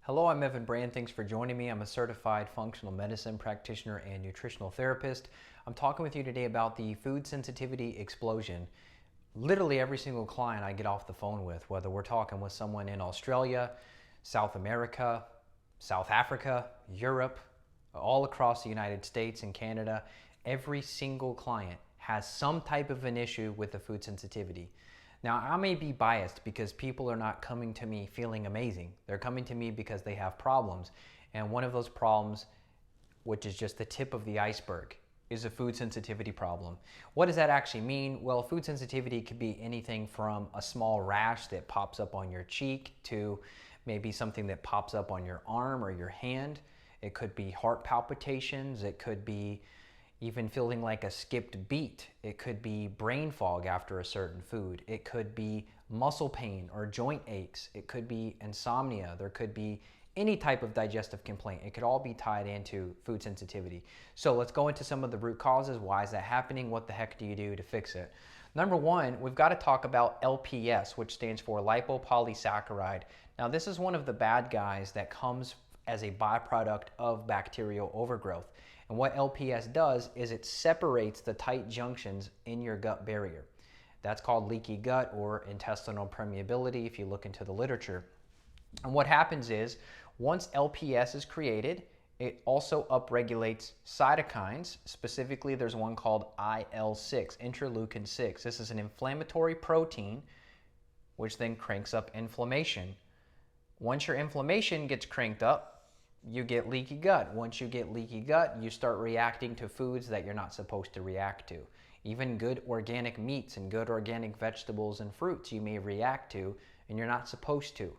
Hello, I'm Evan Brand. Thanks for joining me. I'm a certified functional medicine practitioner and nutritional therapist. I'm talking with you today about the food sensitivity explosion. Literally every single client I get off the phone with, whether we're talking with someone in Australia, South America, South Africa, Europe, all across the United States and Canada, every single client has some type of an issue with the food sensitivity. Now, I may be biased because people are not coming to me feeling amazing. They're coming to me because they have problems. And one of those problems, which is just the tip of the iceberg, is a food sensitivity problem. What does that actually mean? Well, food sensitivity could be anything from a small rash that pops up on your cheek to maybe something that pops up on your arm or your hand. It could be heart palpitations. It could be even feeling like a skipped beat. It could be brain fog after a certain food. It could be muscle pain or joint aches. It could be insomnia. There could be any type of digestive complaint. It could all be tied into food sensitivity. So let's go into some of the root causes. Why is that happening? What the heck do you do to fix it? Number one, we've got to talk about LPS, which stands for lipopolysaccharide. Now, this is one of the bad guys that comes as a byproduct of bacterial overgrowth. And what LPS does is it separates the tight junctions in your gut barrier. That's called leaky gut or intestinal permeability if you look into the literature. And what happens is once LPS is created, it also upregulates cytokines. Specifically, there's one called IL-6, interleukin 6. This is an inflammatory protein which then cranks up inflammation. Once your inflammation gets cranked up, you get leaky gut. Once you get leaky gut, you start reacting to foods that you're not supposed to react to. Even good organic meats and good organic vegetables and fruits you may react to, and you're not supposed to.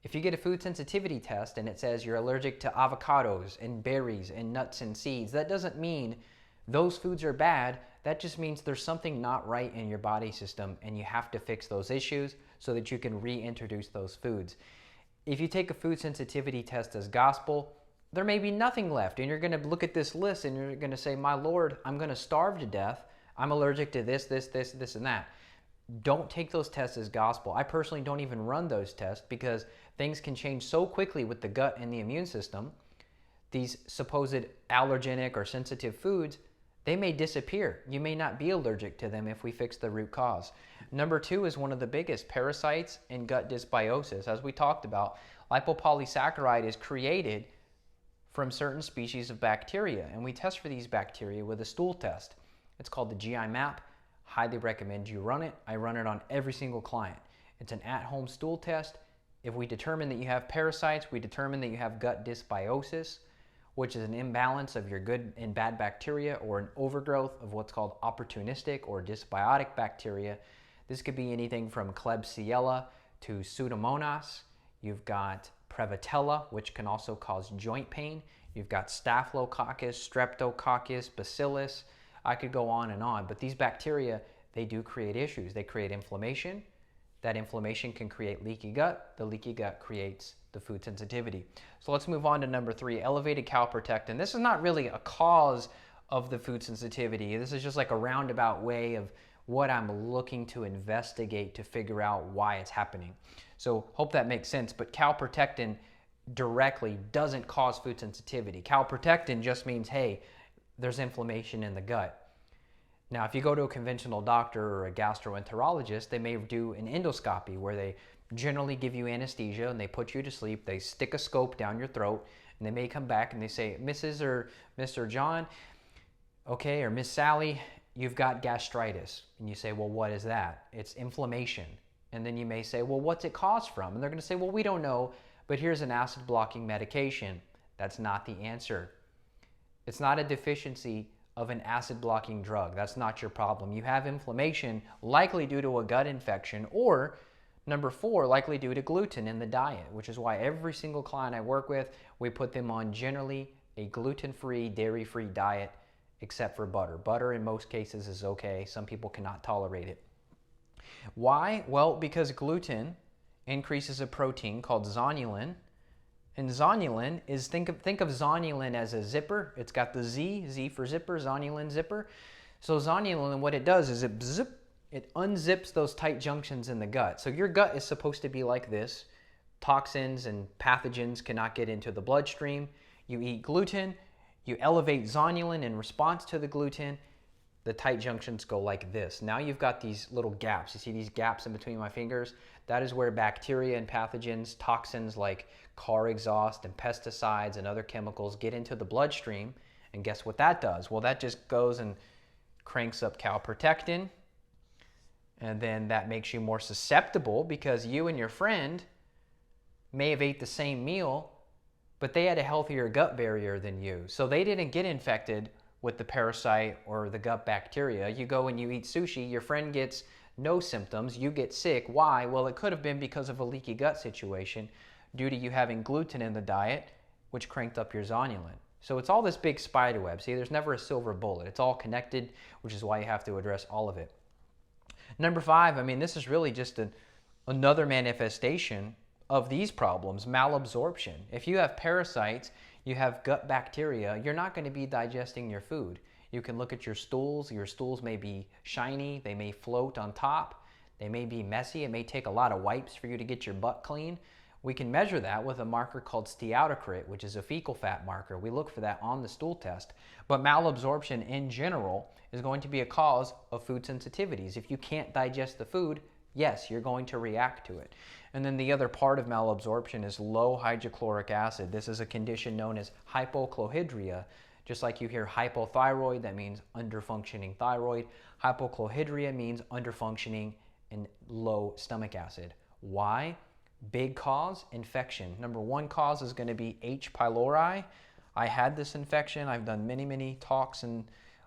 If you get a food sensitivity test and it says you're allergic to avocados and berries and nuts and seeds, that doesn't mean those foods are bad. That just means there's something not right in your body system and you have to fix those issues so that you can reintroduce those foods. If you take a food sensitivity test as gospel, there may be nothing left. And you're going to look at this list and you're going to say, my Lord, I'm going to starve to death. I'm allergic to this, and that. Don't take those tests as gospel. I personally don't even run those tests because things can change so quickly with the gut and the immune system. These supposed allergenic or sensitive foods, they may disappear. You may not be allergic to them if we fix the root cause. Number two is one of the biggest, parasites and gut dysbiosis. As we talked about, lipopolysaccharide is created from certain species of bacteria, and we test for these bacteria with a stool test. It's called the GI map. Highly recommend you run it. I run it on every single client. It's an at-home stool test. If we determine that you have parasites, we determine that you have gut dysbiosis, which is an imbalance of your good and bad bacteria or an overgrowth of what's called opportunistic or dysbiotic bacteria. This could be anything from Klebsiella to Pseudomonas. You've got Prevotella, which can also cause joint pain. You've got Staphylococcus, Streptococcus, Bacillus. I could go on, but these bacteria, they do create issues. They create inflammation. That inflammation can create leaky gut. The leaky gut creates the food sensitivity. So let's move on to number three, elevated calprotectin. This is not really a cause of the food sensitivity. This is just like a roundabout way of what I'm looking to investigate to figure out why it's happening. So hope that makes sense, but calprotectin directly doesn't cause food sensitivity. Calprotectin just means, hey, there's inflammation in the gut. Now, if you go to a conventional doctor or a gastroenterologist, they may do an endoscopy where they generally give you anesthesia and they put you to sleep. They stick a scope down your throat and they may come back and they say, Mrs. or Mr. John, okay, or Miss Sally, you've got gastritis. And you say, well, what is that? It's inflammation. And then you may say, well, what's it caused from? And they're going to say, well, we don't know, but here's an acid blocking medication. That's not the answer. It's not a deficiency of an acid blocking drug. That's not your problem. You have inflammation likely due to a gut infection, or number four, likely due to gluten in the diet, which is why every single client I work with, we put them on generally a gluten-free, dairy-free diet, except for butter. Butter in most cases is okay. Some people cannot tolerate it. Why? Well, because gluten increases a protein called zonulin. And zonulin is, think of zonulin as a zipper. It's got the Z for zipper, zonulin zipper. So zonulin, what it does is it unzips those tight junctions in the gut. So your gut is supposed to be like this, toxins and pathogens cannot get into the bloodstream. You eat gluten, you elevate Zhonya Lin in response to the gluten, the tight junctions go like this. Now you've got these little gaps. You see these gaps in between my fingers? That is where bacteria and pathogens, toxins like car exhaust and pesticides and other chemicals get into the bloodstream. And guess what that does? Well, that just goes and cranks up Calprotectin. And then that makes you more susceptible because you and your friend may have ate the same meal, but they had a healthier gut barrier than you. So they didn't get infected with the parasite or the gut bacteria. You go and you eat sushi, your friend gets no symptoms, you get sick. Why? Well, it could have been because of a leaky gut situation due to you having gluten in the diet, which cranked up your Zhonya Lin. So it's all this big spider web. See, there's never a silver bullet. It's all connected, which is why you have to address all of it. Number 5, I mean, this is really just another manifestation of these problems, malabsorption. If you have parasites, you have gut bacteria, you're not going to be digesting your food. You can look at your stools. Your stools may be shiny, they may float on top, they may be messy, it may take a lot of wipes for you to get your butt clean. We can measure that with a marker called steatocrit, which is a fecal fat marker. We look for that on the stool test. But malabsorption in general is going to be a cause of food sensitivities. If you can't digest the food, yes, you're going to react to it. And then the other part of malabsorption is low hydrochloric acid. This is a condition known as hypochlorhydria. Just like you hear hypothyroid, that means underfunctioning thyroid. Hypochlorhydria means underfunctioning and low stomach acid. Why? Big cause, infection. Number 1 cause is going to be H. pylori. I had this infection. I've done many talks and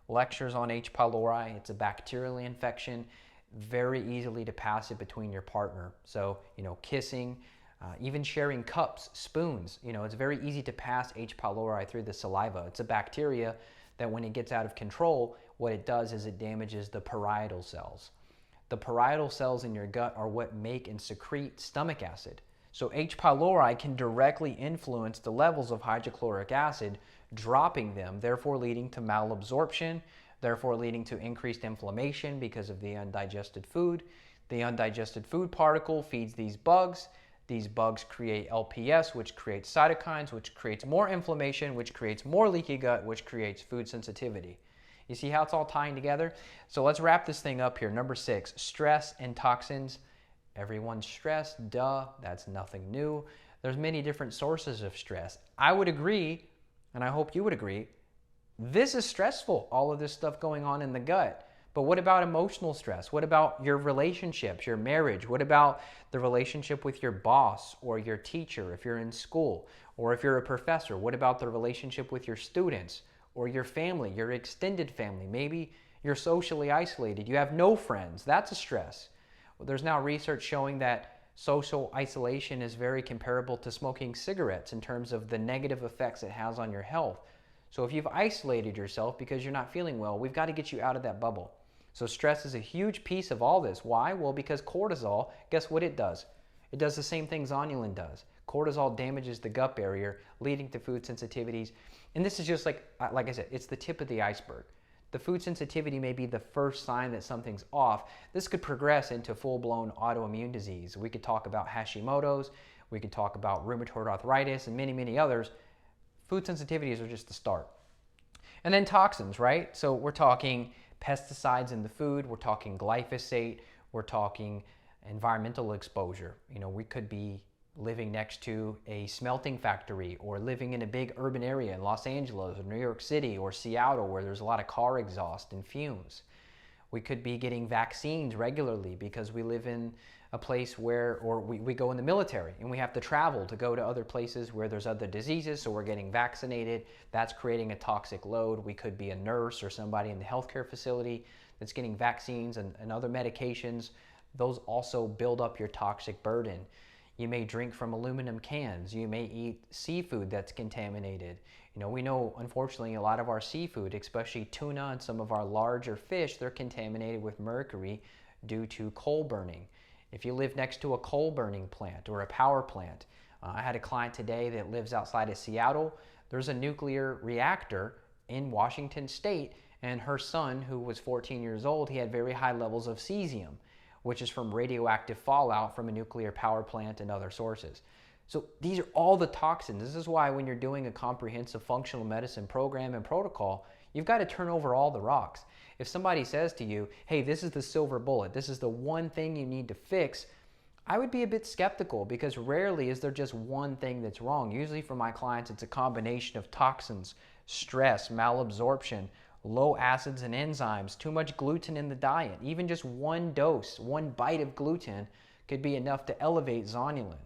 lectures on H. pylori. It's a bacterial infection, very easily to pass it between your partner. So, kissing, even sharing cups, spoons, it's very easy to pass H. pylori through the saliva. It's a bacteria that when it gets out of control, what it does is it damages the parietal cells. The parietal cells in your gut are what make and secrete stomach acid. So H. pylori can directly influence the levels of hydrochloric acid, dropping them, therefore leading to malabsorption, therefore leading to increased inflammation because of the undigested food. The undigested food particle feeds these bugs. These bugs create LPS, which creates cytokines, which creates more inflammation, which creates more leaky gut, which creates food sensitivity. You see how it's all tying together? So let's wrap this thing up here. Number 6, stress and toxins. Everyone's stressed, duh, that's nothing new. There's many different sources of stress. I would agree, and I hope you would agree, this is stressful, all of this stuff going on in the gut. But what about emotional stress? What about your relationships, your marriage? What about the relationship with your boss or your teacher if you're in school, or if you're a professor? What about the relationship with your students or your family, your extended family? Maybe you're socially isolated. You have no friends. That's a stress. Well, there's now research showing that social isolation is very comparable to smoking cigarettes in terms of the negative effects it has on your health. So if you've isolated yourself because you're not feeling well, we've got to get you out of that bubble. So stress is a huge piece of all this. Why? Well, because cortisol, guess what it does? It does the same thing Zhonya Lin does. Cortisol damages the gut barrier, leading to food sensitivities. And this is just like I said, it's the tip of the iceberg. The food sensitivity may be the first sign that something's off. This could progress into full-blown autoimmune disease. We could talk about Hashimoto's, we could talk about rheumatoid arthritis, and many others. Food sensitivities are just the start. And then toxins, right? So we're talking pesticides in the food, we're talking glyphosate, we're talking environmental exposure. We could be living next to a smelting factory or living in a big urban area in Los Angeles or New York City or Seattle where there's a lot of car exhaust and fumes. We could be getting vaccines regularly because we live in a place where, or we go in the military and we have to travel to go to other places where there's other diseases, so we're getting vaccinated. That's creating a toxic load. We could be a nurse or somebody in the healthcare facility that's getting vaccines and other medications. Those also build up your toxic burden. You may drink from aluminum cans. You may eat seafood that's contaminated. We know, unfortunately, a lot of our seafood, especially tuna and some of our larger fish, they're contaminated with mercury due to coal burning. If you live next to a coal burning plant or a power plant, I had a client today that lives outside of Seattle. There's a nuclear reactor in Washington State, and her son, who was 14 years old, he had very high levels of cesium, which is from radioactive fallout from a nuclear power plant and other sources. So these are all the toxins. This is why when you're doing a comprehensive functional medicine program and protocol, you've got to turn over all the rocks. If somebody says to you, hey, this is the silver bullet, this is the one thing you need to fix, I would be a bit skeptical, because rarely is there just one thing that's wrong. Usually for my clients, it's a combination of toxins, stress, malabsorption, low acids and enzymes, too much gluten in the diet. Even just one dose, one bite of gluten could be enough to elevate Zhonya Lin.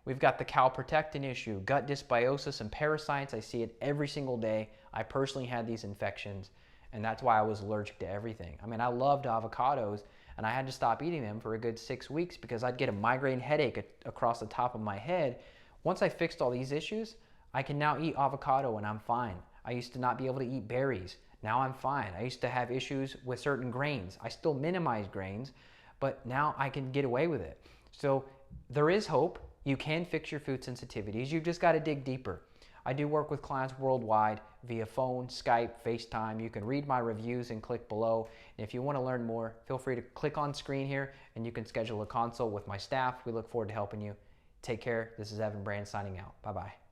We've got the Calprotectin issue, gut dysbiosis and parasites. I see it every single day. I personally had these infections, and that's why I was allergic to everything. I mean, I loved avocados, and I had to stop eating them for a good 6 weeks because I'd get a migraine headache across the top of my head. Once I fixed all these issues, I can now eat avocado and I'm fine. I used to not be able to eat berries. Now I'm fine. I used to have issues with certain grains. I still minimize grains, but now I can get away with it. So there is hope. You can fix your food sensitivities. You've just got to dig deeper. I do work with clients worldwide via phone, Skype, FaceTime. You can read my reviews and click below. And if you want to learn more, feel free to click on screen here and you can schedule a consult with my staff. We look forward to helping you. Take care. This is Evan Brand signing out. Bye-bye.